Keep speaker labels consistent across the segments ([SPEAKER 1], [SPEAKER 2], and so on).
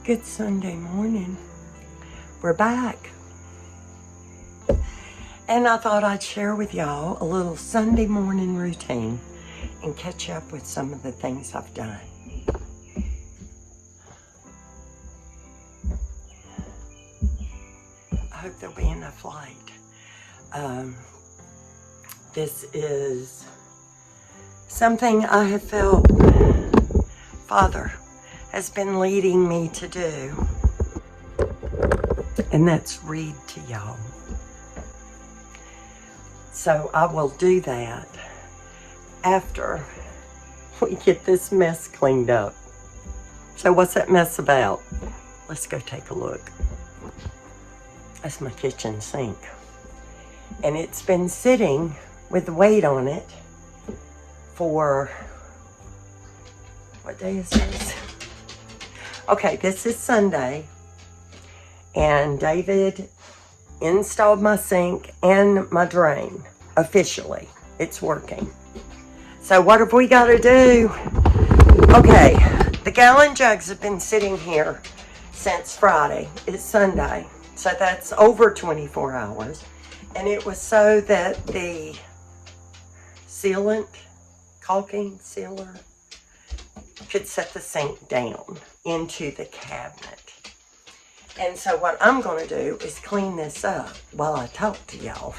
[SPEAKER 1] Good Sunday morning. We're back. And I thought I'd share with y'all a little Sunday morning routine and catch up with some of the things I've done. I hope there'll be enough light. This is something I have felt Father has been leading me to do, and that's read to y'all. So I will do that after we get this mess cleaned up. So what's that mess about? Let's go take a look. That's my kitchen sink. And it's been sitting with weight on it for, what day is this? Okay, this is Sunday. And David installed my sink and my drain officially. It's working. So what have we got to do? Okay, the gallon jugs have been sitting here since Friday. It's Sunday, so that's over 24 hours. And it was so that the sealant, caulking sealer, could set the sink down into the cabinet. And so what I'm going to do is clean this up while I talk to y'all.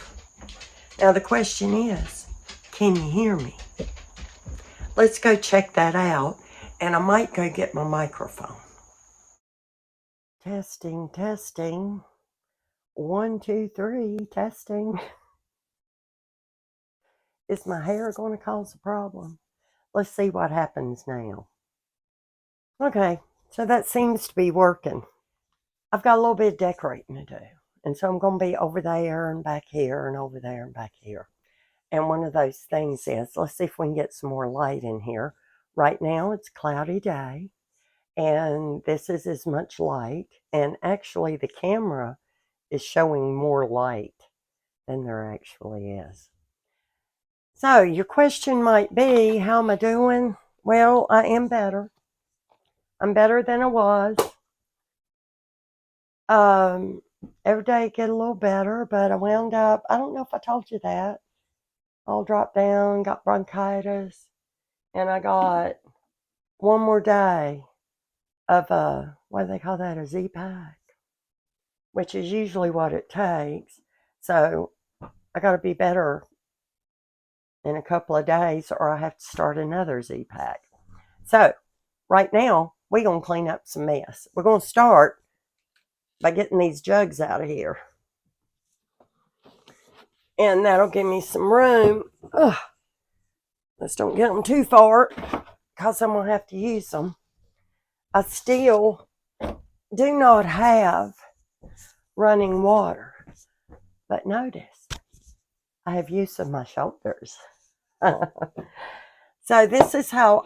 [SPEAKER 1] Now the question is, can you hear me? Let's go check that out, and I might go get my microphone. Testing, testing. 1, 2, 3, testing. Is my hair going to cause a problem? Let's see what happens now. Okay, so that seems to be working. I've got a little bit of decorating to do. And so I'm going to be over there and back here and over there and back here. And one of those things is, let's see if we can get some more light in here. Right now it's a cloudy day. And this is as much light. And actually the camera is showing more light than there actually is. So your question might be, how am I doing? Well, I am better. I'm better than I was. Every day I get a little better, but I wound up, I don't know if I told you that, all dropped down, got bronchitis, and I got one more day of what do they call that, a Z-Pack, which is usually what it takes. So I got to be better in a couple of days, or I have to start another Z-Pack. So right now, we're going to clean up some mess. We're going to start by getting these jugs out of here. And that'll give me some room. Ugh. Let's don't get them too far, because I'm going to have to use them. I still do not have running water. But notice, I have use of my shoulders. So this is how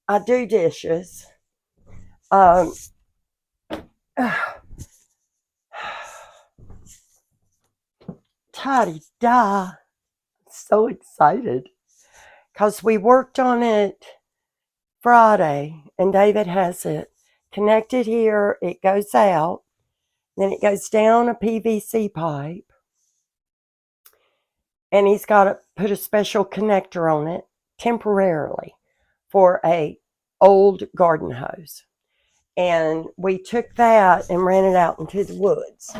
[SPEAKER 1] I do dishes. Ta-da! So excited. Because we worked on it Friday, and David has it connected here. It goes out, then it goes down a PVC pipe, and he's got to put a special connector on it temporarily for a old garden hose. And we took that and ran it out into the woods.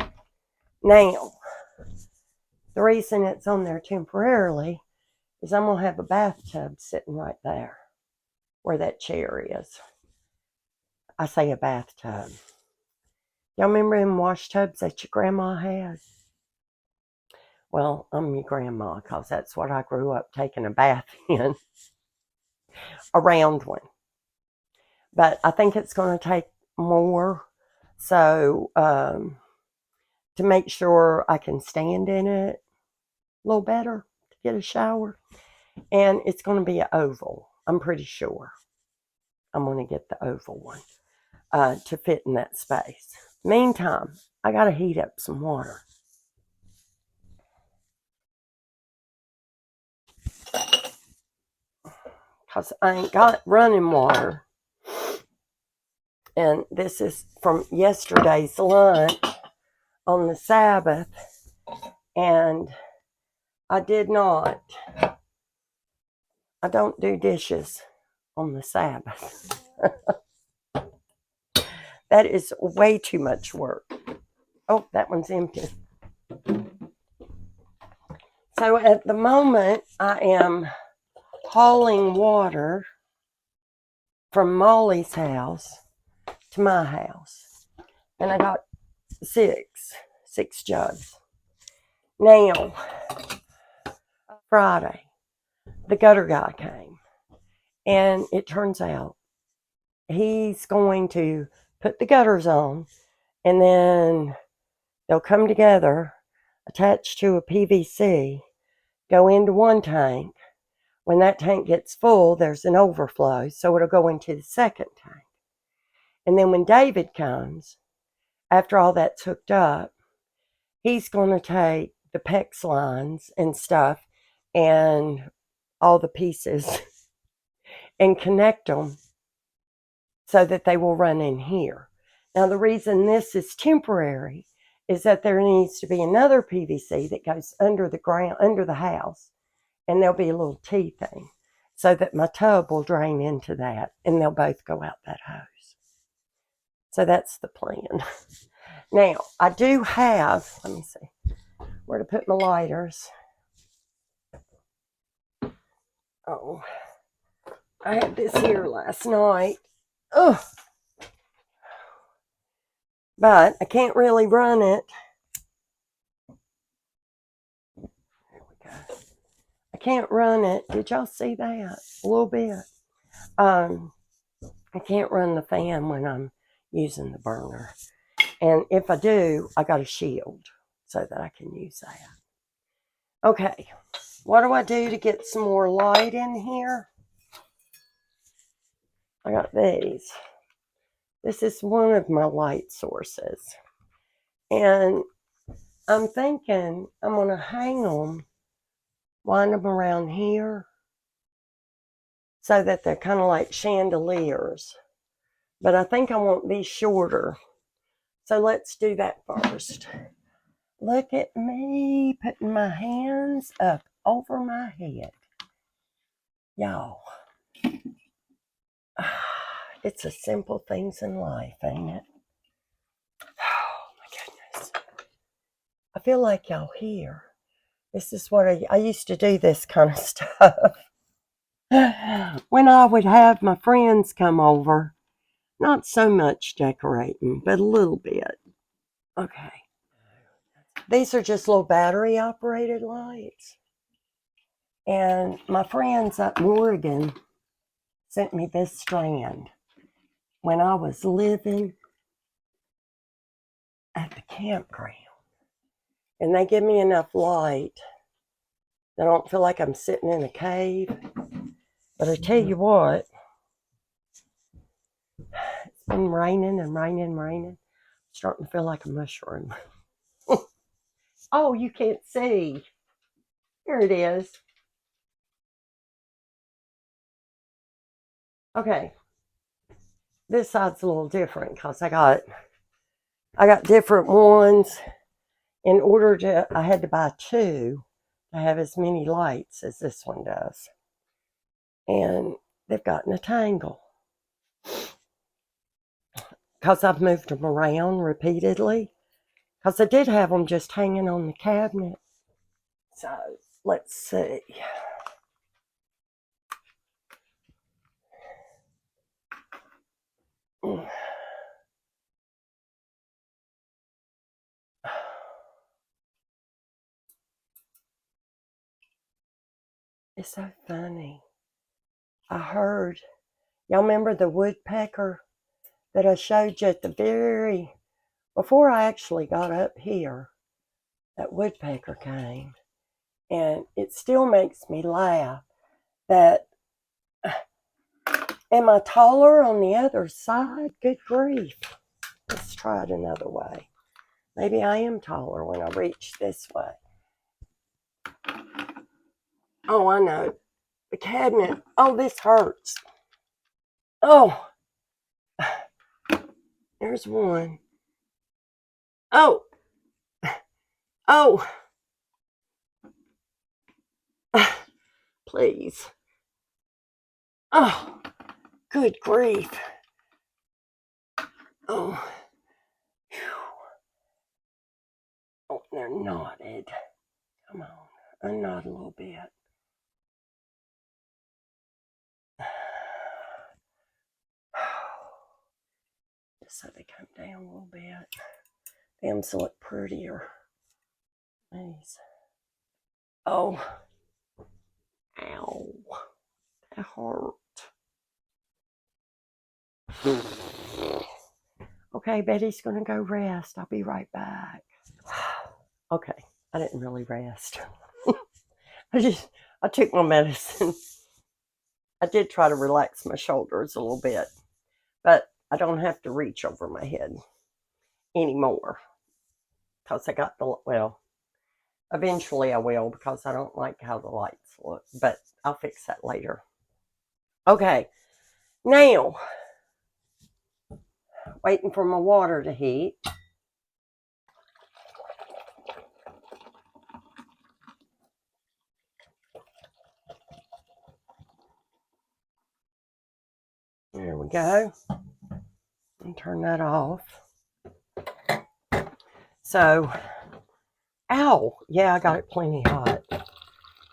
[SPEAKER 1] Now, the reason it's on there temporarily is I'm going to have a bathtub sitting right there where that chair is. I say a bathtub. Y'all remember them wash tubs that your grandma had? Well, I'm your grandma, because that's what I grew up taking a bath in. A round one. But I think it's going to take more. So, to make sure I can stand in it a little better to get a shower. And it's going to be an oval. I'm pretty sure I'm going to get the oval one to fit in that space. Meantime, I got to heat up some water. Because I ain't got running water. And this is from yesterday's lunch on the Sabbath. And I don't do dishes on the Sabbath. That is way too much work. Oh, that one's empty. So at the moment, I am hauling water from Molly's house to my house. And I got six jugs. Now, Friday, the gutter guy came. And it turns out he's going to put the gutters on, and then they'll come together, attached to a PVC, go into one tank. When that tank gets full, there's an overflow, so it'll go into the second tank. And then when David comes, after all that's hooked up, he's going to take the PEX lines and stuff and all the pieces and connect them so that they will run in here. Now, the reason this is temporary is that there needs to be another PVC that goes under the ground, under the house, and there'll be a little T thing so that my tub will drain into that, and they'll both go out that hose. So that's the plan. Now, I do have, let me see where to put my lighters. Oh, I had this here last night. Oh, but I can't really run it. There we go. I can't run it. Did y'all see that? A little bit. I can't run the fan when I'm using the burner. And if I do, I got a shield so that I can use that. Okay, what do I do to get some more light in here? I got these. This is one of my light sources. And I'm thinking I'm going to hang them, wind them around here so that they're kind of like chandeliers. But I think I want these shorter. So let's do that first. Look at me putting my hands up over my head. Y'all, it's the simple things in life, ain't it? Oh my goodness. I feel like y'all here. This is what I used to do this kind of stuff. When I would have my friends come over, not so much decorating, but a little bit. Okay. These are just little battery operated lights. And my friends up in Oregon sent me this strand when I was living at the campground. And they give me enough light that I don't feel like I'm sitting in a cave. But I tell you what, it's been raining and raining and raining. I'm starting to feel like a mushroom. Oh, you can't see. Here it is. Okay. This side's a little different because I got different ones. In order to, I had to buy two to have as many lights as this one does. And they've gotten a tangle because I've moved them around repeatedly. Because I did have them just hanging on the cabinet. So, let's see. It's so funny. I heard, y'all remember the woodpecker that I showed you at the before I actually got up here? That woodpecker came. And it still makes me laugh that, am I taller on the other side? Good grief. Let's try it another way. Maybe I am taller when I reach this way. Oh, I know. The cabinet. Oh, this hurts. Oh. There's one. Oh. Oh. Please. Oh. Good grief. Oh. Oh, they're knotted. Come on. Unknot a little bit. Just so they come down a little bit. Them so look prettier. Nice. Oh. Ow. That hurt. Okay, Betty's going to go rest. I'll be right back. Okay, I didn't really rest. I took my medicine. I did try to relax my shoulders a little bit, but I don't have to reach over my head anymore because I got well, eventually I will because I don't like how the lights look, but I'll fix that later. Okay, now, waiting for my water to heat. There we go. And turn that off. So, ow, yeah, I got it plenty hot.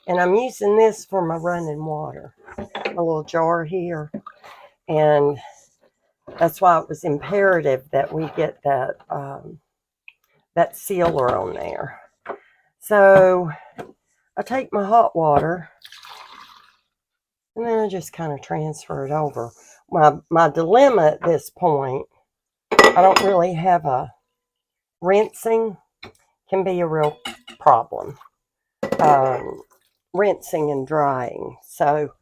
[SPEAKER 1] And I'm using this for my running water. A little jar here. And that's why it was imperative that we get that that sealer on there. So I take my hot water and then I just kind of transfer it over. My dilemma at this point, I don't really have a rinsing, can be a real problem. Rinsing and drying. So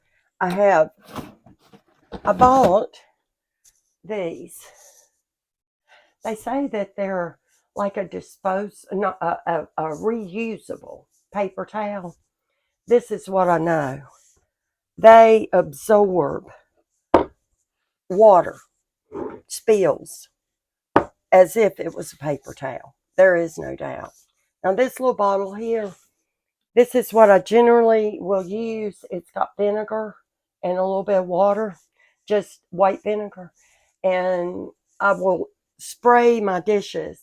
[SPEAKER 1] I bought these. They say that they're like a reusable paper towel. This is what I know. They absorb water, spills, as if it was a paper towel. There is no doubt. Now this little bottle here, this is what I generally will use. It's got vinegar and a little bit of water, just white vinegar. And I will spray my dishes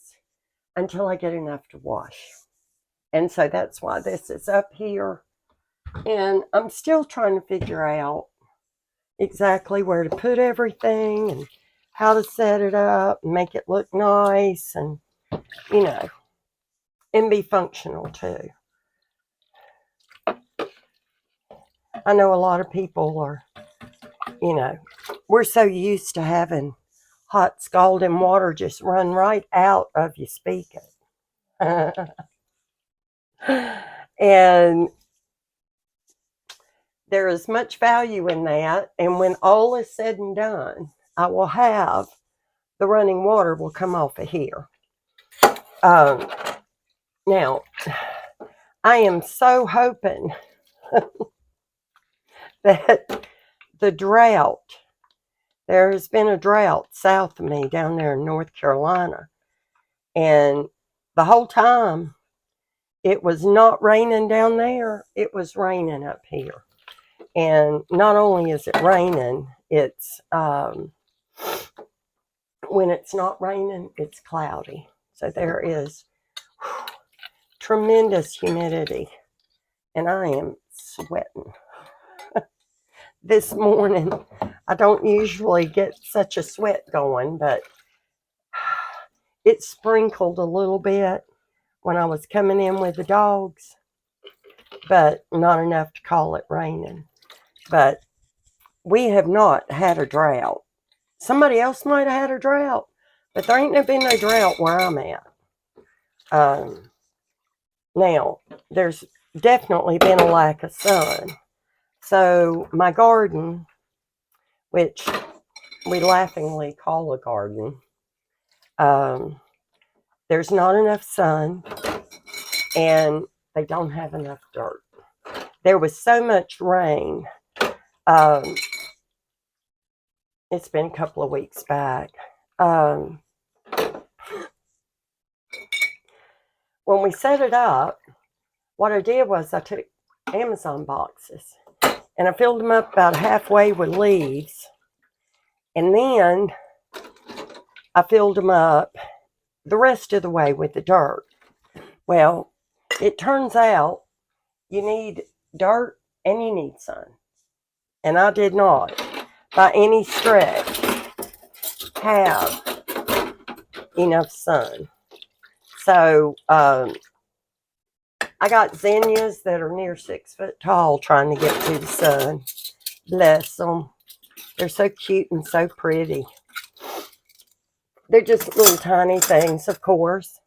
[SPEAKER 1] until I get enough to wash. And so that's why this is up here. And I'm still trying to figure out exactly where to put everything and how to set it up and make it look nice and, you know, and be functional too. I know a lot of people are, you know, we're so used to having hot scalding water just run right out of your spigot. And there is much value in that. And when all is said and done, I will have the running water will come off of here. Now, I am so hoping that the drought, there has been a drought south of me down there in North Carolina. And the whole time it was not raining down there, it was raining up here. And not only is it raining, it's when it's not raining, it's cloudy. So there is tremendous humidity. And I am sweating. This morning, I don't usually get such a sweat going, but it sprinkled a little bit when I was coming in with the dogs, but not enough to call it raining. But we have not had a drought. Somebody else might have had a drought, but there ain't been no drought where I'm at. Now, there's definitely been a lack of sun. So my garden, which we laughingly call a garden, there's not enough sun and they don't have enough dirt. There was so much rain. It's been a couple of weeks back. when we set it up, what I did was I took Amazon boxes and I filled them up about halfway with leaves. And then I filled them up the rest of the way with the dirt. Well, it turns out you need dirt and you need sun. And I did not, by any stretch, have enough sun. So I got zinnias that are near 6 foot tall trying to get to the sun. Bless them. They're so cute and so pretty. They're just little tiny things, of course.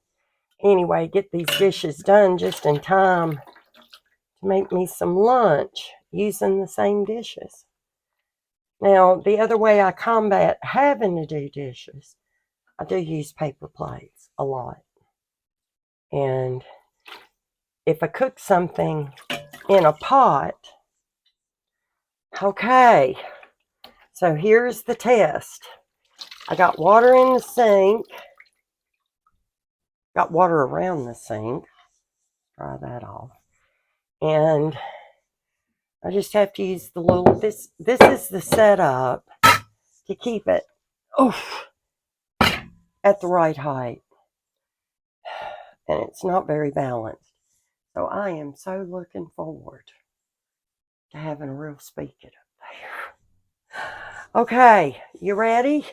[SPEAKER 1] Anyway, get these dishes done just in time to make me some lunch using the same dishes. Now, the other way I combat having to do dishes, I do use paper plates a lot. And if I cook something in a pot, okay, so here's the test. I got water in the sink, got water around the sink, dry that off, and I just have to use the little, this is the setup to keep it at the right height, and it's not very balanced. So I am so looking forward to having a real spigot up there. Okay, you ready?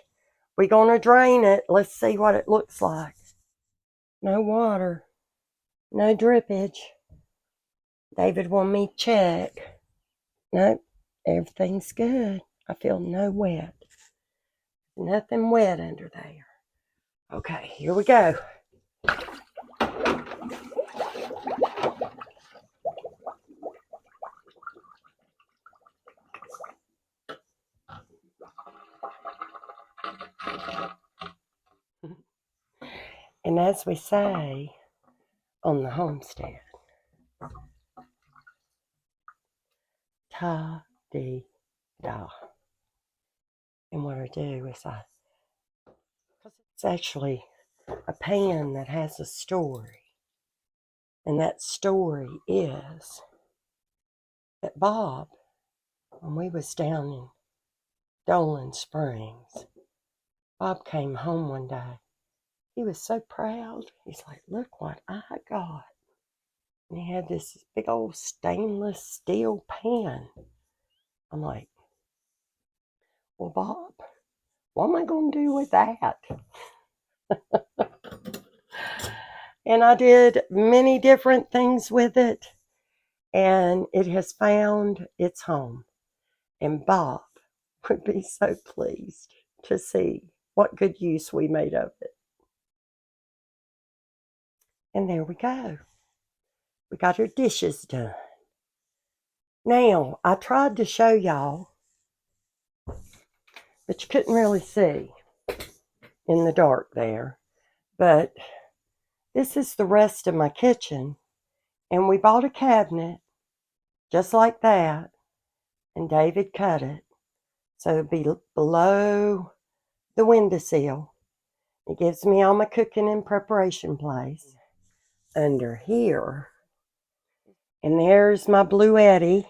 [SPEAKER 1] We're going to drain it. Let's see what it looks like. No water. No drippage. David wanted me to check. Nope, everything's good. I feel no wet. Nothing wet under there. Okay, here we go. And as we say on the homestead, ta-dee-da. And what I do is because it's actually a pan that has a story. And that story is that Bob, when we was down in Dolan Springs, Bob came home one day. He was so proud. He's like, look what I got. And he had this big old stainless steel pan. I'm like, well, Bob, what am I going to do with that? And I did many different things with it. And it has found its home. And Bob would be so pleased to see what good use we made of it. And there we go. We got our dishes done. Now, I tried to show y'all, but you couldn't really see in the dark there. But this is the rest of my kitchen. And we bought a cabinet just like that. And David cut it. So it'd be below the windowsill. It gives me all my cooking and preparation place. Under here. And there's my Blue Eddy.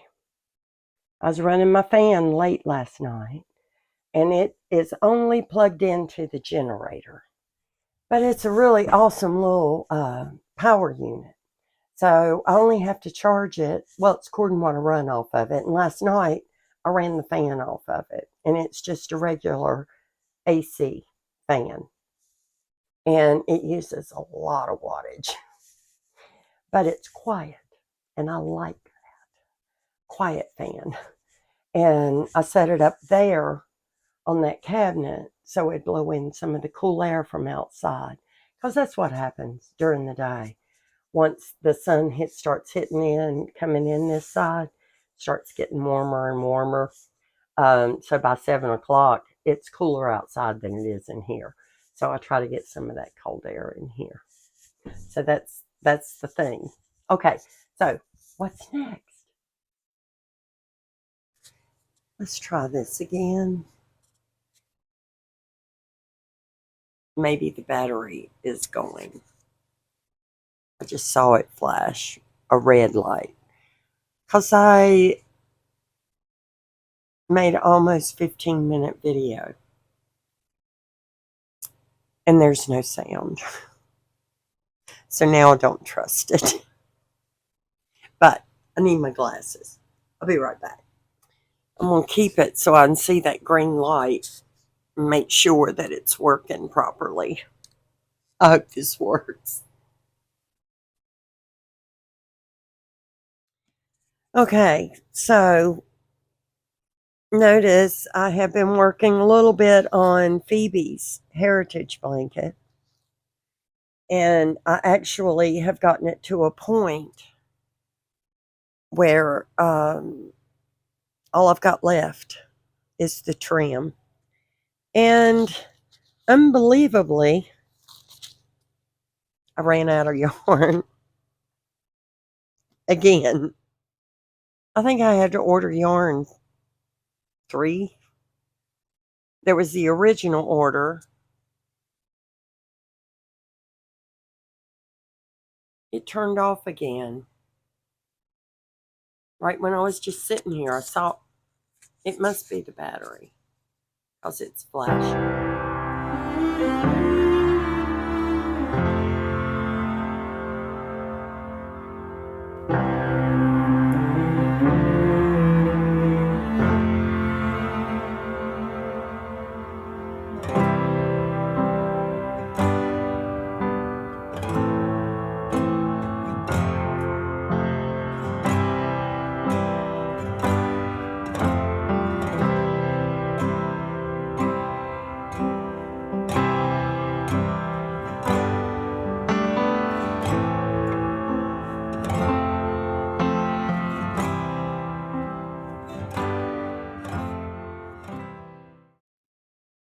[SPEAKER 1] I was running my fan late last night. And it is only plugged into the generator. But it's a really awesome little power unit. So I only have to charge it. Well, it's cordon water run off of it. And last night I ran the fan off of it. And it's just a regular AC fan. And it uses a lot of wattage. But it's quiet. And I like that. Quiet fan. And I set it up there on that cabinet so it'd blow in some of the cool air from outside. Because that's what happens during the day. Once the sun starts hitting in, coming in this side, starts getting warmer and warmer. So by 7 o'clock, it's cooler outside than it is in here. So I try to get some of that cold air in here. So that's the thing. Okay, so what's next? Let's try this again. Maybe the battery is going. I just saw it flash a red light. Because I made almost 15-minute video. And there's no sound. So now I don't trust it. But I need my glasses. I'll be right back. I'm going to keep it so I can see that green light and make sure that it's working properly. I hope this works. Okay, so notice I have been working a little bit on Phoebe's heritage blanket. And I actually have gotten it to a point where all I've got left is the trim. And unbelievably, I ran out of yarn again. I think I had to order yarn 3. There was the original order. It turned off again. Right when I was just sitting here, I saw it must be the battery because it's flashing.